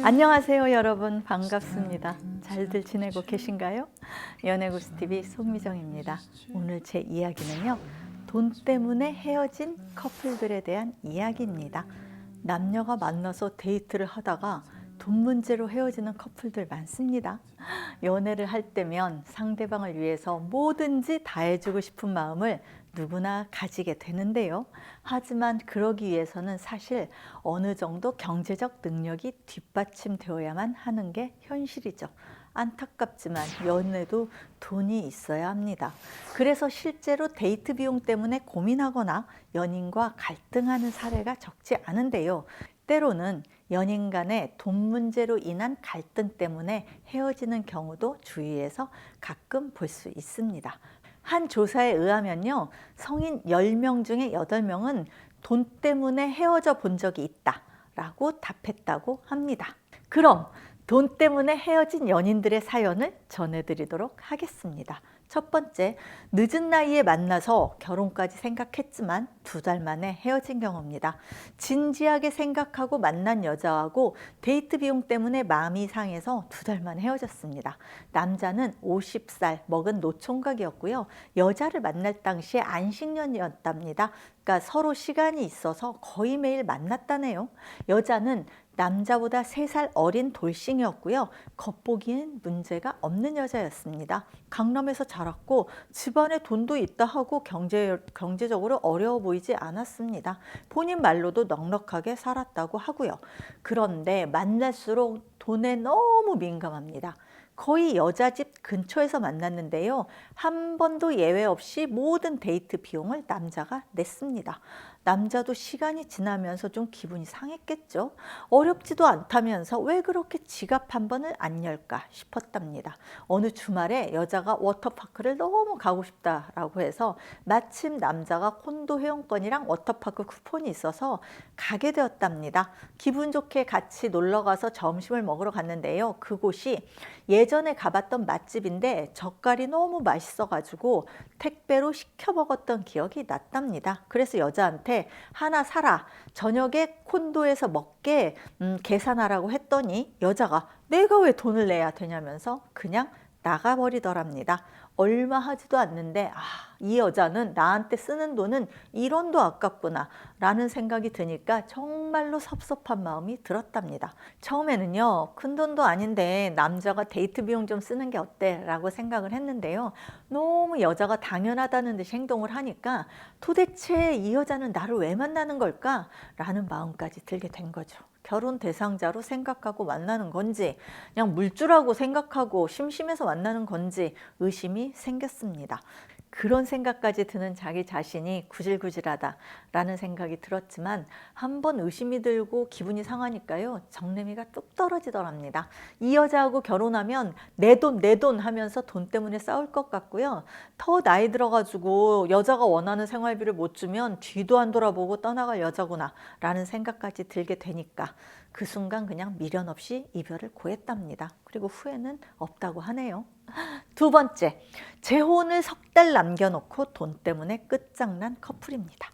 안녕하세요 여러분, 반갑습니다. 잘들 지내고 계신가요? 연애구스TV 송미정입니다. 오늘 제 이야기는요, 돈 때문에 헤어진 커플들에 대한 이야기입니다. 남녀가 만나서 데이트를 하다가 돈 문제로 헤어지는 커플들 많습니다. 연애를 할 때면 상대방을 위해서 뭐든지 다 해주고 싶은 마음을 누구나 가지게 되는데요. 하지만 그러기 위해서는 사실 어느 정도 경제적 능력이 뒷받침되어야만 하는 게 현실이죠. 안타깝지만 연애도 돈이 있어야 합니다. 그래서 실제로 데이트 비용 때문에 고민하거나 연인과 갈등하는 사례가 적지 않은데요. 때로는 연인 간의 돈 문제로 인한 갈등 때문에 헤어지는 경우도 주위에서 가끔 볼 수 있습니다. 한 조사에 의하면요, 성인 10명 중에 8명은 돈 때문에 헤어져 본 적이 있다라고 답했다고 합니다. 그럼 돈 때문에 헤어진 연인들의 사연을 전해드리도록 하겠습니다. 첫 번째, 늦은 나이에 만나서 결혼까지 생각했지만 2달 만에 헤어진 경우입니다. 진지하게 생각하고 만난 여자하고 데이트 비용 때문에 마음이 상해서 2달 만에 헤어졌습니다. 남자는 50살 먹은 노총각이었고요. 여자를 만날 당시에 안식년이었답니다. 그러니까 서로 시간이 있어서 거의 매일 만났다네요. 여자는 남자보다 3살 어린 돌싱이었고요. 겉보기엔 문제가 없는 여자였습니다. 강남에서 자랐고 집안에 돈도 있다 하고 경제적으로 어려워 보이지 않았습니다. 본인 말로도 넉넉하게 살았다고 하고요. 그런데 만날수록 돈에 너무 민감합니다. 거의 여자 집 근처에서 만났는데요. 한 번도 예외 없이 모든 데이트 비용을 남자가 냈습니다. 남자도 시간이 지나면서 좀 기분이 상했겠죠. 어렵지도 않다면서 왜 그렇게 지갑 한 번을 안 열까 싶었답니다. 어느 주말에 여자가 워터파크를 너무 가고 싶다라고 해서 마침 남자가 콘도 회원권이랑 워터파크 쿠폰이 있어서 가게 되었답니다. 기분 좋게 같이 놀러 가서 점심을 먹으러 갔는데요. 그곳이 예전에 가봤던 맛집인데 젓갈이 너무 맛있어가지고 택배로 시켜 먹었던 기억이 났답니다. 그래서 여자한테 하나 사라, 저녁에 콘도에서 먹게 계산하라고 했더니 여자가 내가 왜 돈을 내야 되냐면서 그냥 나가버리더랍니다. 얼마 하지도 않는데 이 여자는 나한테 쓰는 돈은 1원도 아깝구나 라는 생각이 드니까 정말로 섭섭한 마음이 들었답니다. 처음에는요, 큰 돈도 아닌데 남자가 데이트 비용 좀 쓰는 게 어때? 라고 생각을 했는데요. 너무 여자가 당연하다는 듯이 행동을 하니까 도대체 이 여자는 나를 왜 만나는 걸까? 라는 마음까지 들게 된 거죠. 결혼 대상자로 생각하고 만나는 건지 그냥 물주라고 생각하고 심심해서 만나는 건지 의심이 생겼습니다. 그런 생각까지 드는 자기 자신이 구질구질하다라는 생각이 들었지만 한번 의심이 들고 기분이 상하니까요, 정내미가 뚝 떨어지더랍니다. 이 여자하고 결혼하면 내 돈 하면서 돈 때문에 싸울 것 같고요. 더 나이 들어가지고 여자가 원하는 생활비를 못 주면 뒤도 안 돌아보고 떠나갈 여자구나 라는 생각까지 들게 되니까 그 순간 그냥 미련 없이 이별을 고했답니다. 그리고 후회는 없다고 하네요. 두 번째, 재혼을 3달 남겨놓고 돈 때문에 끝장난 커플입니다.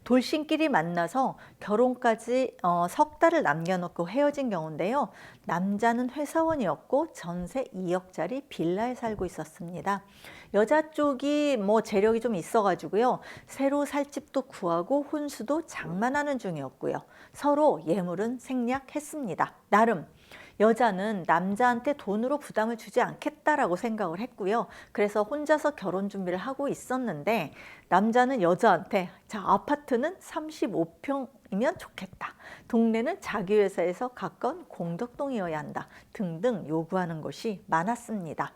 돌싱끼리 만나서 결혼까지 3달을 남겨놓고 헤어진 경우인데요. 남자는 회사원이었고 전세 2억짜리 빌라에 살고 있었습니다. 여자 쪽이 재력이 좀 있어가지고요. 새로 살 집도 구하고 혼수도 장만하는 중이었고요. 서로 예물은 생략했습니다. 나름 여자는 남자한테 돈으로 부담을 주지 않겠다라고 생각을 했고요. 그래서 혼자서 결혼 준비를 하고 있었는데 남자는 여자한테 아파트는 35평이면 좋겠다. 동네는 자기 회사에서 가까운 공덕동이어야 한다. 등등 요구하는 것이 많았습니다.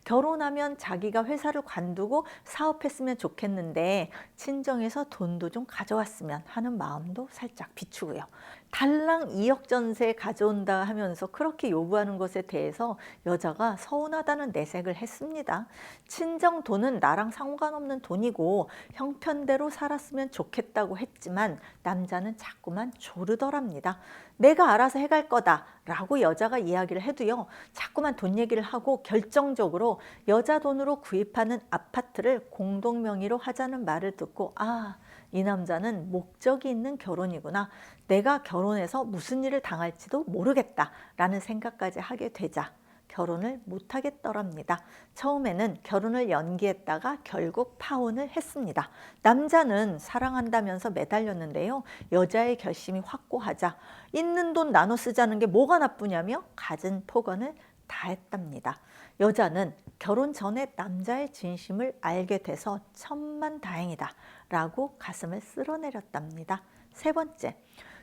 결혼하면 자기가 회사를 관두고 사업했으면 좋겠는데 친정에서 돈도 좀 가져왔으면 하는 마음도 살짝 비추고요. 달랑 2억 전세 가져온다 하면서 그렇게 요구하는 것에 대해서 여자가 서운하다는 내색을 했습니다. 친정 돈은 나랑 상관없는 돈이고 형편대로 살았으면 좋겠다고 했지만 남자는 자꾸만 조르더랍니다. 내가 알아서 해갈 거다 라고 여자가 이야기를 해도요, 자꾸만 돈 얘기를 하고 결정적으로 여자 돈으로 구입하는 아파트를 공동 명의로 하자는 말을 듣고 이 남자는 목적이 있는 결혼이구나. 내가 결혼해서 무슨 일을 당할지도 모르겠다 라는 생각까지 하게 되자 결혼을 못하겠더랍니다. 처음에는 결혼을 연기했다가 결국 파혼을 했습니다. 남자는 사랑한다면서 매달렸는데요. 여자의 결심이 확고하자 있는 돈 나눠 쓰자는 게 뭐가 나쁘냐며 갖은 폭언을 다했답니다. 여자는 결혼 전에 남자의 진심을 알게 돼서 천만다행이다 라고 가슴을 쓸어내렸답니다. 세 번째,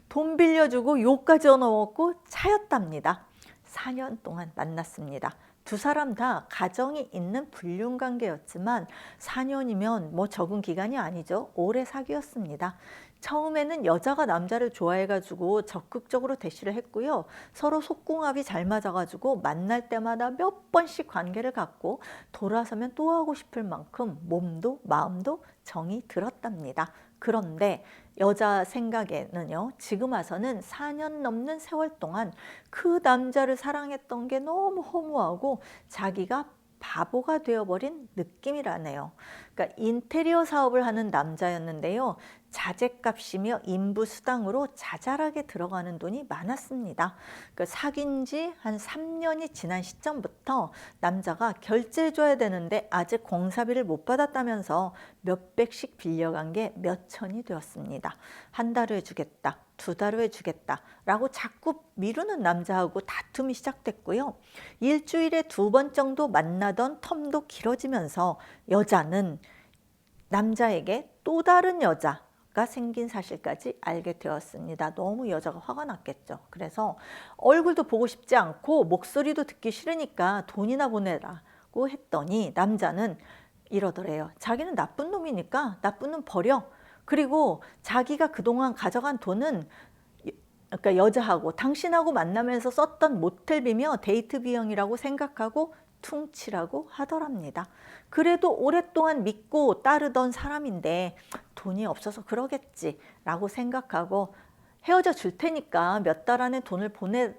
돈 빌려주고 욕까지 얻어먹고 차였답니다. 4년 동안 만났습니다. 두 사람 다 가정이 있는 불륜관계였지만 4년이면 뭐 적은 기간이 아니죠. 오래 사귀었습니다. 처음에는 여자가 남자를 좋아해가지고 적극적으로 대시를 했고요. 서로 속궁합이 잘 맞아가지고 만날 때마다 몇 번씩 관계를 갖고 돌아서면 또 하고 싶을 만큼 몸도 마음도 정이 들었답니다. 그런데 여자 생각에는요, 지금 와서는 4년 넘는 세월 동안 그 남자를 사랑했던 게 너무 허무하고 자기가 바보가 되어버린 느낌이라네요. 그러니까 인테리어 사업을 하는 남자였는데요. 자재값이며 인부수당으로 자잘하게 들어가는 돈이 많았습니다. 그러니까 사귄 지 한 3년이 지난 시점부터 남자가 결제해줘야 되는데 아직 공사비를 못 받았다면서 몇백씩 빌려간 게 몇천이 되었습니다. 한 달 후에 주겠다, 2달 후에 주겠다 라고 자꾸 미루는 남자하고 다툼이 시작됐고요. 일주일에 2번 정도 만나던 텀도 길어지면서 여자는 남자에게 또 다른 여자가 생긴 사실까지 알게 되었습니다. 너무 여자가 화가 났겠죠. 그래서 얼굴도 보고 싶지 않고 목소리도 듣기 싫으니까 돈이나 보내라고 했더니 남자는 이러더래요. 자기는 나쁜 놈이니까 나쁜 놈 버려. 그리고 자기가 그동안 가져간 돈은 그러니까 여자하고 당신하고 만나면서 썼던 모텔비며 데이트 비용이라고 생각하고 퉁치라고 하더랍니다. 그래도 오랫동안 믿고 따르던 사람인데 돈이 없어서 그러겠지 라고 생각하고 헤어져 줄 테니까 몇 달 안에 돈을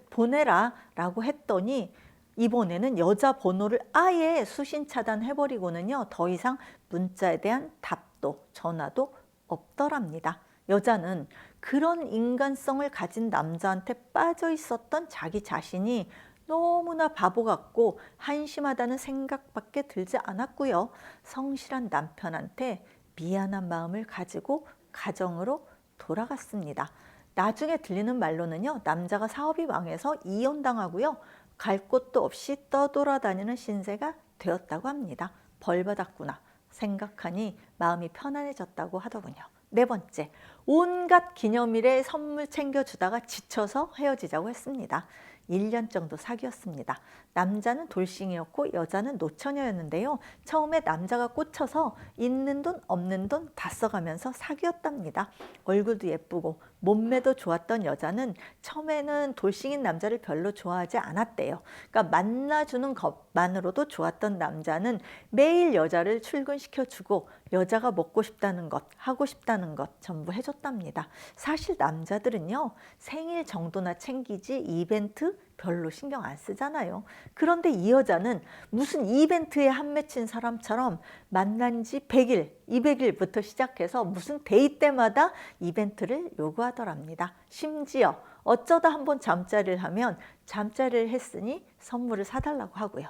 보내라 라고 했더니 이번에는 여자 번호를 아예 수신 차단해버리고는요, 더 이상 문자에 대한 답도 전화도 없더랍니다. 여자는 그런 인간성을 가진 남자한테 빠져 있었던 자기 자신이 너무나 바보 같고 한심하다는 생각밖에 들지 않았고요. 성실한 남편한테 미안한 마음을 가지고 가정으로 돌아갔습니다. 나중에 들리는 말로는요, 남자가 사업이 망해서 이혼당하고요, 갈 곳도 없이 떠돌아다니는 신세가 되었다고 합니다. 벌 받았구나 생각하니 마음이 편안해졌다고 하더군요. 네 번째, 온갖 기념일에 선물 챙겨주다가 지쳐서 헤어지자고 했습니다. 1년 정도 사귀었습니다. 남자는 돌싱이었고 여자는 노처녀였는데요. 처음에 남자가 꽂혀서 있는 돈 없는 돈 다 써가면서 사귀었답니다. 얼굴도 예쁘고 몸매도 좋았던 여자는 처음에는 돌싱인 남자를 별로 좋아하지 않았대요. 그러니까 만나주는 것만으로도 좋았던 남자는 매일 여자를 출근시켜주고 여자가 먹고 싶다는 것, 하고 싶다는 것 전부 해줬답니다. 사실 남자들은요, 생일 정도나 챙기지 이벤트 별로 신경 안 쓰잖아요. 그런데 이 여자는 무슨 이벤트에 한 맺힌 사람처럼 만난 지 100일, 200일부터 시작해서 무슨 데이 때마다 이벤트를 요구하더랍니다. 심지어 어쩌다 한번 잠자리를 하면 잠자리를 했으니 선물을 사달라고 하고요.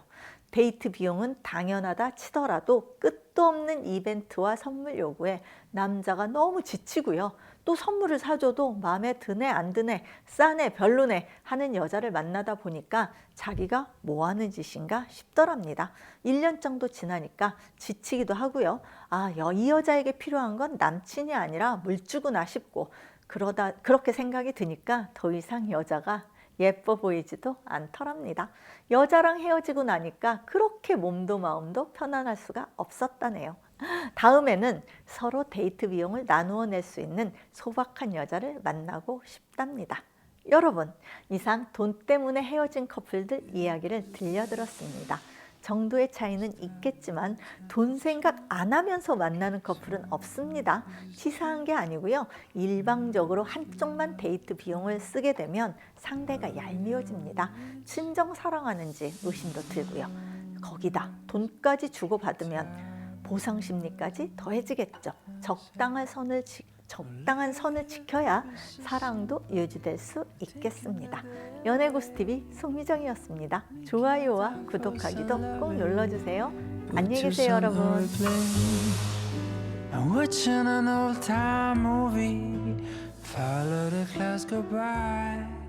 데이트 비용은 당연하다 치더라도 끝도 없는 이벤트와 선물 요구에 남자가 너무 지치고요. 또 선물을 사줘도 마음에 드네 안 드네 싸네 별로네 하는 여자를 만나다 보니까 자기가 뭐하는 짓인가 싶더랍니다. 1년 정도 지나니까 지치기도 하고요. 이 여자에게 필요한 건 남친이 아니라 물주구나 싶고 그렇게 생각이 드니까 더 이상 여자가 예뻐 보이지도 않더랍니다. 여자랑 헤어지고 나니까 그렇게 몸도 마음도 편안할 수가 없었다네요. 다음에는 서로 데이트 비용을 나누어 낼 수 있는 소박한 여자를 만나고 싶답니다. 여러분, 이상 돈 때문에 헤어진 커플들 이야기를 들려드렸습니다. 정도의 차이는 있겠지만 돈 생각 안 하면서 만나는 커플은 없습니다. 치사한 게 아니고요. 일방적으로 한쪽만 데이트 비용을 쓰게 되면 상대가 얄미워집니다. 진정 사랑하는지 의심도 들고요. 거기다 돈까지 주고받으면 보상 심리까지 더해지겠죠. 적당한 선을 지켜야 사랑도 유지될 수 있겠습니다. 연애고스TV 송미정이었습니다. 좋아요와 구독하기도 꼭 눌러주세요. 안녕히 계세요, 여러분. I'm watching an old time movie. Follow the clouds go by.